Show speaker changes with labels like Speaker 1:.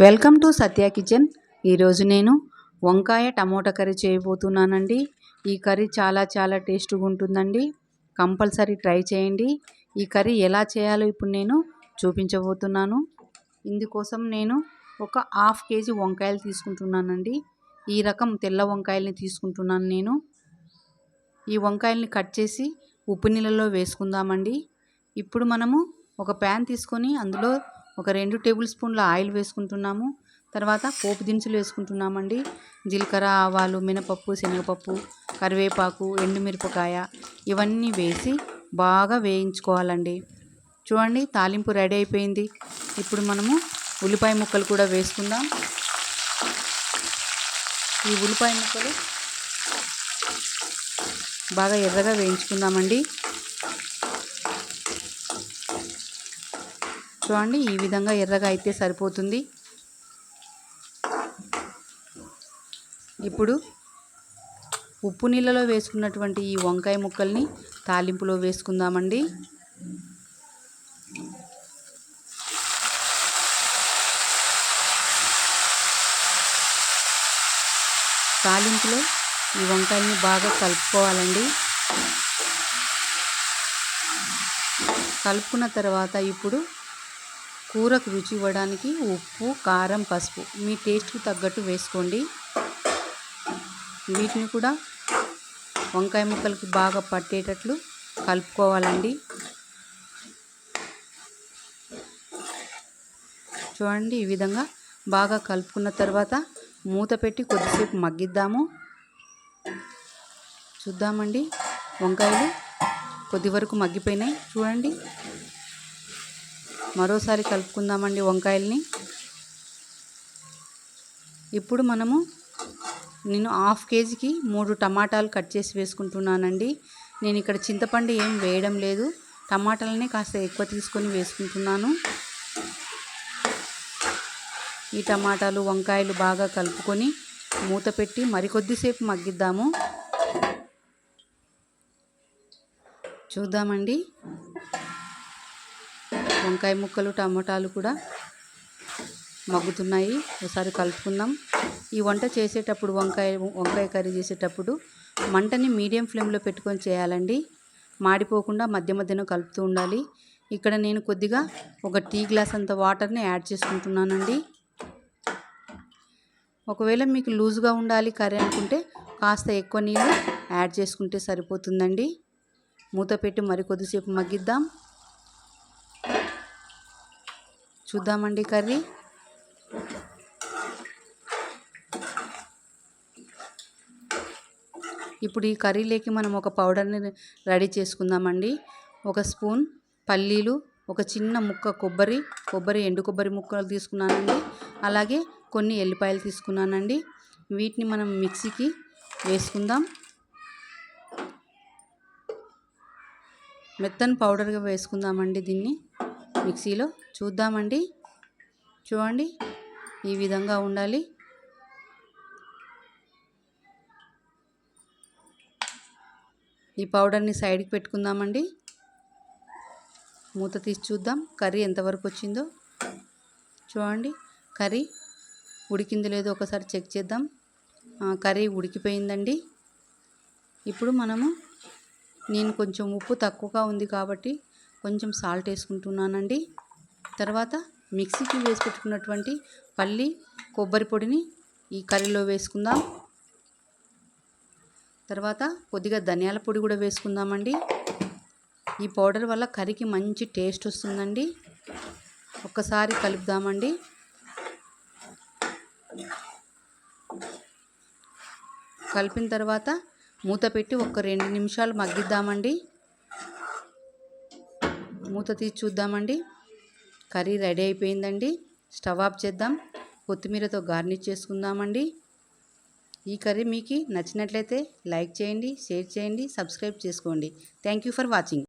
Speaker 1: Welcome to Satya kitchen. ఈరోజు నేను వంకాయ టమోటా కర్రీ చేయబోతున్నానండి. ఈ కర్రీ చాలా టేస్ట్గా ఉంటుందండి. కంపల్సరీ ట్రై చేయండి. ఈ కర్రీ ఎలా చేయాలో ఇప్పుడు నేను చూపించబోతున్నాను. ఇందుకోసం నేను ఒక హాఫ్ కేజీ వంకాయలు తీసుకుంటున్నానండి. ఈ రకం తెల్ల వంకాయల్ని తీసుకుంటున్నాను నేను. ఈ వంకాయల్ని కట్ చేసి ఉప్పు నీళ్ళలో వేసుకుందామండి. ఇప్పుడు మనము ఒక ప్యాన్ తీసుకొని అందులో ఒక 2 టేబుల్ స్పూన్ల ఆయిల్ వేసుకుంటున్నాము. తర్వాత పోపు దినుసులు వేసుకుంటున్నామండి. జీలకర్ర, ఆవాలు, మినపప్పు, శనగపప్పు, కరివేపాకు, ఎండుమిరపకాయ ఇవన్నీ వేసి బాగా వేయించుకోవాలండి. చూడండి, తాలింపు రెడీ అయిపోయింది. ఇప్పుడు మనము ఉల్లిపాయ ముక్కలు కూడా వేసుకుందాం. ఈ ఉల్లిపాయ ముక్కలు బాగా ఎర్రగా వేయించుకుందామండి. చూడండి, ఈ విధంగా ఎర్రగా అయితే సరిపోతుంది. ఇప్పుడు ఉప్పు నీళ్ళలో వేసుకున్నటువంటి ఈ వంకాయ ముక్కల్ని తాలింపులో వేసుకుందామండి. తాలింపులో ఈ వంకాయల్ని బాగా కలుపుకోవాలండి. కలుపుకున్న తర్వాత ఇప్పుడు కూరకు రుచి ఇవ్వడానికి ఉప్పు, కారం, పసుపు మీ టేస్ట్కి తగ్గట్టు వేసుకోండి. వీటిని కూడా వంకాయ ముక్కలకి బాగా పట్టేటట్లు కలుపుకోవాలండి. చూడండి, ఈ విధంగా బాగా కలుపుకున్న తర్వాత మూత పెట్టి కొద్దిసేపు మగ్గిద్దాము. చూద్దామండి, వంకాయలు కొద్ది వరకు మగ్గిపోయినాయి. చూడండి, మరోసారి కలుపుకుందామండి వంకాయల్ని. ఇప్పుడు నేను హాఫ్ కేజీకి 3 టమాటాలు కట్ చేసి వేసుకుంటున్నానండి. నేను ఇక్కడ చింతపండు ఏం వేయడం లేదు, టమాటాలనే కాస్త ఎక్కువ తీసుకొని వేసుకుంటున్నాను. ఈ టమాటాలు, వంకాయలు బాగా కలుపుకొని మూత పెట్టి మరికొద్దిసేపు మగ్గిద్దాము. చూద్దామండి, వంకాయ ముక్కలు, టమాటాలు కూడా మగ్గుతున్నాయి. ఒకసారి కలుపుకుందాం. ఈ వంట చేసేటప్పుడు వంకాయ కర్రీ చేసేటప్పుడు మంటని మీడియం ఫ్లేమ్లో పెట్టుకొని చేయాలండి. మాడిపోకుండా మధ్యన కలుపుతూ ఉండాలి. ఇక్కడ నేను కొద్దిగా ఒక టీ గ్లాస్ అంత వాటర్ని యాడ్ చేసుకుంటున్నానండి. ఒకవేళ మీకు లూజ్గా ఉండాలి కర్రీ అనుకుంటే కాస్త ఎక్కువ నీళ్ళు యాడ్ చేసుకుంటే సరిపోతుందండి. మూత పెట్టి మరికొద్దిసేపు మగ్గిద్దాం. చూద్దామండి కర్రీ. ఇప్పుడు ఈ కర్రీలోకి మనం ఒక పౌడర్ని రెడీ చేసుకుందామండి. 1 స్పూన్ పల్లీలు, ఒక చిన్న ముక్క కొబ్బరి ఎండు కొబ్బరి ముక్కలు తీసుకున్నానండి. అలాగే కొన్ని ఎల్లిపాయలు తీసుకున్నానండి. వీటిని మనం మిక్సీకి వేసుకుందాం. మెత్తని పౌడర్గా వేసుకుందామండి దీన్ని మిక్సీలో. చూద్దామండి, చూడండి, ఈ విధంగా ఉండాలి. ఈ పౌడర్ని సైడ్కి పెట్టుకుందామండి. మూత తీసి చూద్దాం కర్రీ ఎంతవరకు వచ్చిందో. చూడండి, కర్రీ ఉడికింది లేదో ఒకసారి చెక్ చేద్దాం. కర్రీ ఉడికిపోయిందండి. ఇప్పుడు నేను కొంచెం ఉప్పు తక్కువగా ఉంది కాబట్టి కొంచెం సాల్ట్ వేసుకుంటున్నానండి. తర్వాత మిక్సీకి వేసి పెట్టుకున్నటువంటి పల్లి, కొబ్బరి పొడిని ఈ కర్రీలో వేసుకుందాం. తర్వాత కొద్దిగా ధనియాల పొడి కూడా వేసుకుందామండి. ఈ పౌడర్ వల్ల కర్రీకి మంచి టేస్ట్ వస్తుందండి. ఒక్కసారి కలుపుదామండి. కలిపిన తర్వాత మూత పెట్టి ఒక 2 నిమిషాలు మగ్గిద్దామండి. మూత తీసి చూద్దామండి. కర్రీ రెడీ అయిపోయిందండి. స్టవ్ ఆఫ్ చేద్దాం. కొత్తిమీరతో గార్నిష్ చేసుకుందామండి. ఈ కర్రీ మీకు నచ్చినట్లయితే లైక్ చేయండి, షేర్ చేయండి, సబ్స్క్రైబ్ చేసుకోండి. Thank you for watching.